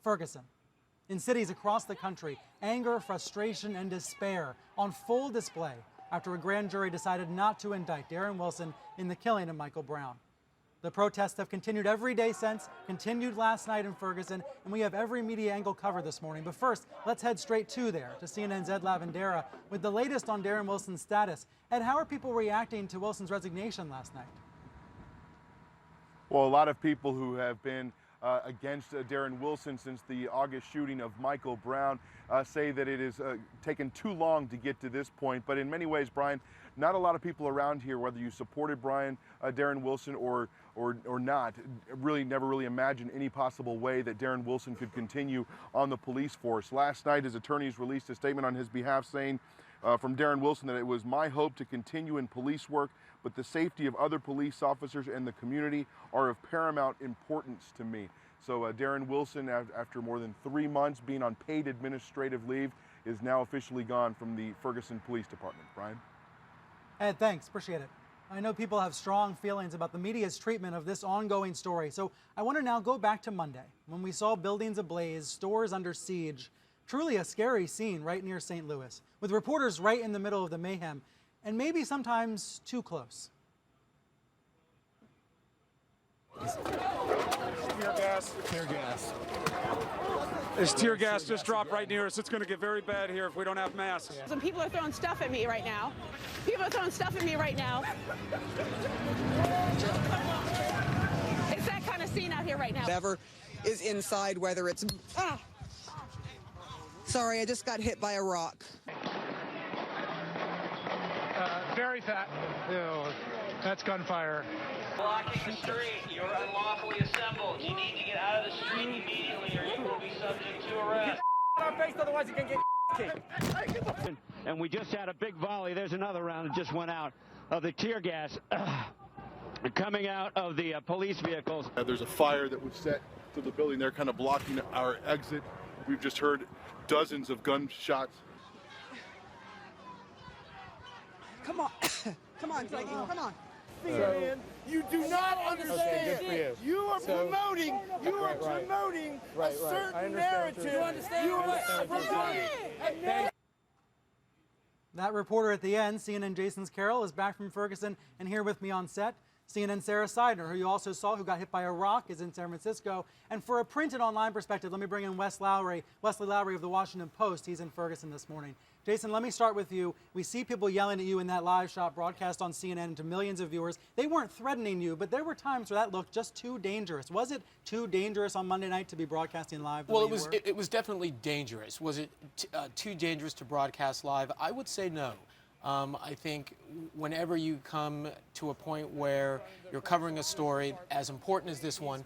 Ferguson. In cities across the country, anger, frustration, and despair on full display after a grand jury decided not to indict Darren Wilson in the killing of Michael Brown. The protests have continued every day since, continued last night in Ferguson, and we have every media angle covered this morning. But first, let's head straight to CNN's Ed Lavandera with the latest on Darren Wilson's status. Ed, how are people reacting to Wilson's resignation last night? Well, a lot of people who have been against Darren Wilson since the August shooting of Michael Brown say that it has taken too long to get to this point. But in many ways, Brian, not a lot of people around here, whether you supported Darren Wilson or not, never really imagined any possible way that Darren Wilson could continue on the police force. Last night, his attorneys released a statement on his behalf saying from Darren Wilson that it was my hope to continue in police work, but the safety of other police officers and the community are of paramount importance to me. So Darren Wilson, after more than 3 months being on paid administrative leave, is now officially gone from the Ferguson Police Department. Brian? Ed, thanks. Appreciate it. I know people have strong feelings about the media's treatment of this ongoing story. So I want to now go back to Monday when we saw buildings ablaze, stores under siege. Truly a scary scene right near St. Louis, with reporters right in the middle of the mayhem, and maybe sometimes too close. Tear gas. Tear gas. This tear gas just dropped right near us. It's going to get very bad here if we don't have masks. Some people are throwing stuff at me right now. People are throwing stuff at me right now. It's that kind of scene out here right now. Whatever is inside, whether it's... Sorry, I just got hit by a rock. Very fat. Ew, that's gunfire. Blocking the street. You're unlawfully assembled. You need to get out of the street immediately or you will be subject to arrest. Get our face, otherwise you can get kicked. And we just had a big volley. There's another round that just went out of the tear gas coming out of the police vehicles. There's a fire that was set to the building. They're kind of blocking our exit. We've just heard dozens of gunshots. Come on. Come on, Draggy. Come on. So, you do not understand. Okay, you are promoting a certain narrative. You understand? You are promoting a narrative. That reporter at the end, CNN Jason's Carroll, is back from Ferguson and here with me on set. CNN Sarah Seidner, who you also saw, who got hit by a rock, is in San Francisco. And for a printed online perspective, let me bring in Wesley Lowery of the Washington Post. He's in Ferguson this morning. Jason, let me start with you. We see people yelling at you in that live shot broadcast on CNN to millions of viewers. They weren't threatening you, but there were times where that looked just too dangerous. Was it too dangerous on Monday night to be broadcasting live? Well, it was definitely dangerous. Was it too dangerous to broadcast live? I would say no. I think whenever you come to a point where you're covering a story as important as this one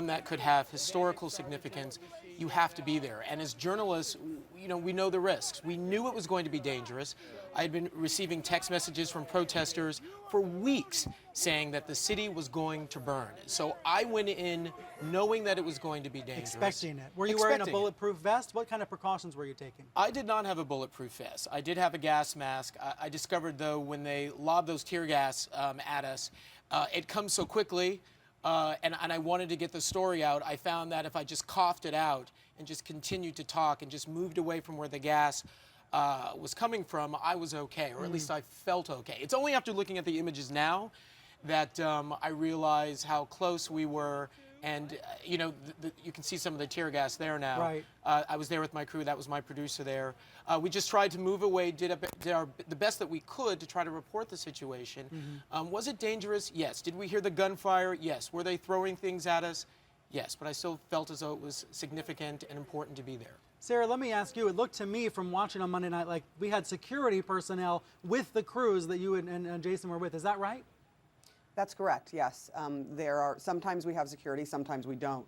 that could have historical significance, you have to be there. And as journalists, we know the risks. We knew it was going to be dangerous. I had been receiving text messages from protesters for weeks saying that the city was going to burn. So I went in knowing that it was going to be dangerous. Expecting it. Were you wearing a bulletproof vest? What kind of precautions were you taking? I did not have a bulletproof vest. I did have a gas mask. I discovered, though, when they lobbed those tear gas at us, it comes so quickly, and I wanted to get the story out. I found that if I just coughed it out and just continued to talk and just moved away from where the gas was coming from, I was okay, or at least I felt okay. It's only after looking at the images now that I realize how close we were. And, you can see some of the tear gas there now. Right. I was there with my crew. That was my producer there. We just tried to move away, did the best that we could to try to report the situation. Was it dangerous? Yes. Did we hear the gunfire? Yes. Were they throwing things at us? Yes. But I still felt as though it was significant and important to be there. Sarah, let me ask you, it looked to me from watching on Monday night like we had security personnel with the crews that you and Jason were with. Is that right? That's correct, yes. Sometimes we have security, sometimes we don't.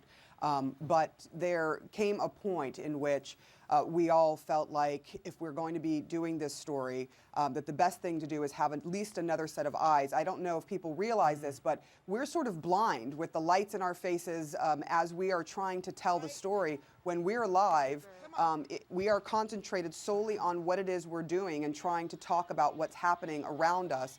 But there came a point in which we all felt like if we're going to be doing this story, that the best thing to do is have at least another set of eyes. I don't know if people realize this, but we're sort of blind with the lights in our faces as we are trying to tell the story. When we're live, we are concentrated solely on what it is we're doing and trying to talk about what's happening around us.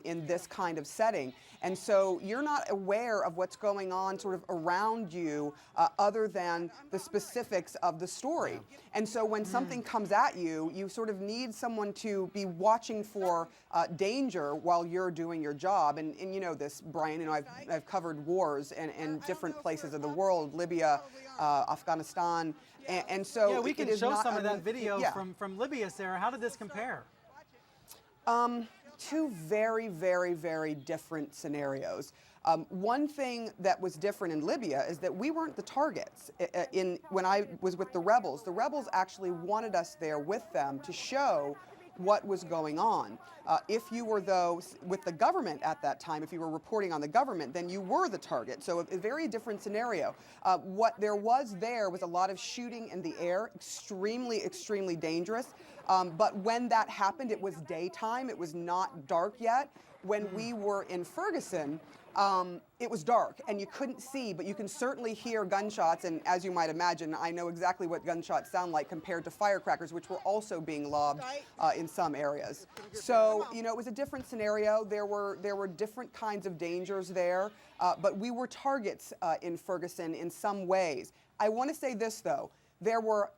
in this kind of setting. And so you're not aware of what's going on sort of around you other than the specifics of the story. And so when something comes at you, you sort of need someone to be watching for danger while you're doing your job. And you know this, Brian, you know, I've covered wars in different places of the world, Libya, Afghanistan, and so yeah, we can it is show not some of that video yeah. from Libya, Sarah. How did this compare? Two very, very, very different scenarios. One thing that was different in Libya is that we weren't the targets. When I was with the rebels actually wanted us there with them to show what was going on. If you were, though, with the government at that time, if you were reporting on the government, then you were the target. So a very different scenario. What there was a lot of shooting in the air, extremely, extremely dangerous. But when that happened, it was daytime. It was not dark yet. When we were in Ferguson, it was dark and you couldn't see, but you can certainly hear gunshots. And as you might imagine, I know exactly what gunshots sound like compared to firecrackers, which were also being lobbed in some areas. So, you know, it was a different scenario. There were different kinds of dangers there, but we were targets in Ferguson in some ways. I want to say this, though. There were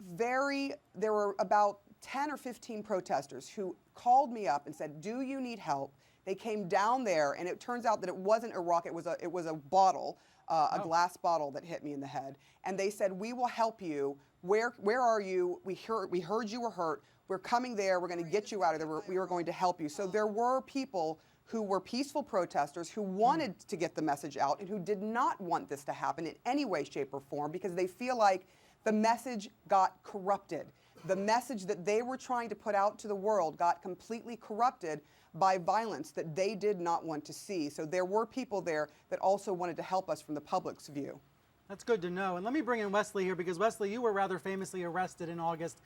about 10 or 15 protesters who called me up and said, "Do you need help?" They came down there, and it turns out that it wasn't a rock. It was a bottle, a glass bottle that hit me in the head. And they said, "We will help you. Where are you? We heard you were hurt. We're coming there. We're going to get you out of there. We are going to help you." So there were people who were peaceful protesters who wanted to get the message out and who did not want this to happen in any way, shape, or form because they feel like the message got corrupted. The message that they were trying to put out to the world got completely corrupted by violence that they did not want to see. So there were people there that also wanted to help us from the public's view. That's good to know. And let me bring in Wesley here because, Wesley, you were rather famously arrested in August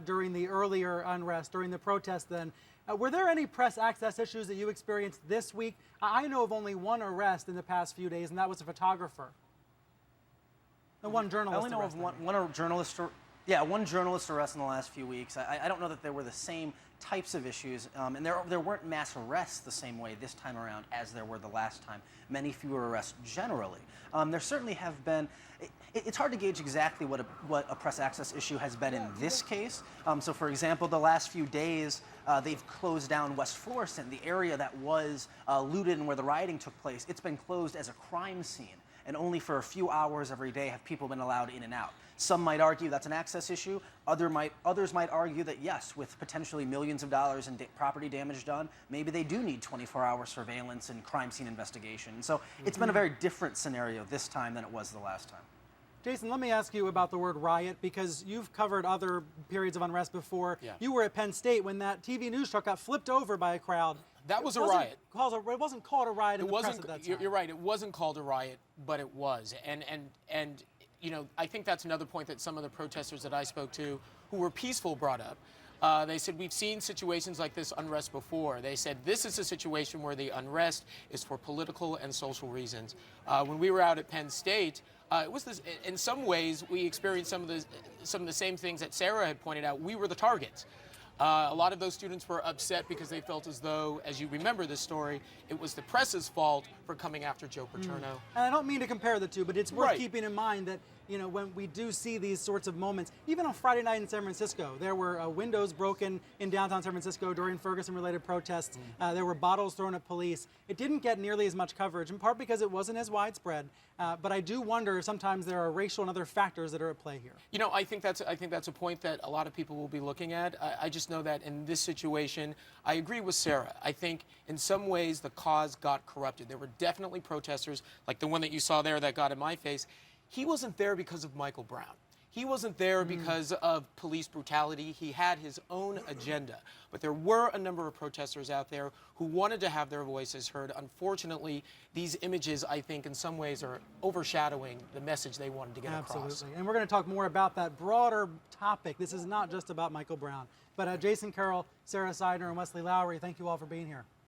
during the earlier unrest, during the protest then. Were there any press access issues that you experienced this week? I know of only one arrest in the past few days, and that was a photographer. And one journalist I only know arrest, of one journalist arrest in the last few weeks. I don't know that there were the same types of issues, and there weren't mass arrests the same way this time around as there were the last time. Many fewer arrests generally. There certainly have been. It's hard to gauge exactly what a press access issue has been in this case. So, for example, the last few days, they've closed down West Florissant, the area that was looted and where the rioting took place. It's been closed as a crime scene, and only for a few hours every day have people been allowed in and out. Some might argue that's an access issue. Others might argue that yes, with potentially millions of dollars in property damage done, maybe they do need 24-hour surveillance and crime scene investigation. So it's been a very different scenario this time than it was the last time. Jason, let me ask you about the word riot because you've covered other periods of unrest before. Yeah. You were at Penn State when that TV news truck got flipped over by a crowd. That was a riot. It wasn't called a riot in the press at that time. You're right. It wasn't called a riot, but it was. And you know, I think that's another point that some of the protesters that I spoke to who were peaceful brought up. They said, we've seen situations like this unrest before. They said, this is a situation where the unrest is for political and social reasons. When we were out at Penn State, it was this, in some ways, we experienced some of the same things that Sarah had pointed out. We were the targets. A lot of those students were upset because they felt as though, as you remember this story, it was the press's fault for coming after Joe Paterno. And I don't mean to compare the two, but it's worth Right. keeping in mind that, you know, when we do see these sorts of moments, even on Friday night in San Francisco, there were windows broken in downtown San Francisco during Ferguson-related protests. There were bottles thrown at police. It didn't get nearly as much coverage, in part because it wasn't as widespread. But I do wonder sometimes there are racial and other factors that are at play here. You know, I think that's a point that a lot of people will be looking at. I just know that in this situation, I agree with Sarah. I think in some ways the cause got corrupted. There were definitely protesters, like the one that you saw there that got in my face. He wasn't there because of Michael Brown. He wasn't there because of police brutality. He had his own agenda. But there were a number of protesters out there who wanted to have their voices heard. Unfortunately, these images, I think, in some ways are overshadowing the message they wanted to get across. Absolutely. And we're going to talk more about that broader topic. This is not just about Michael Brown. But Jason Carroll, Sarah Seidner, and Wesley Lowery, thank you all for being here.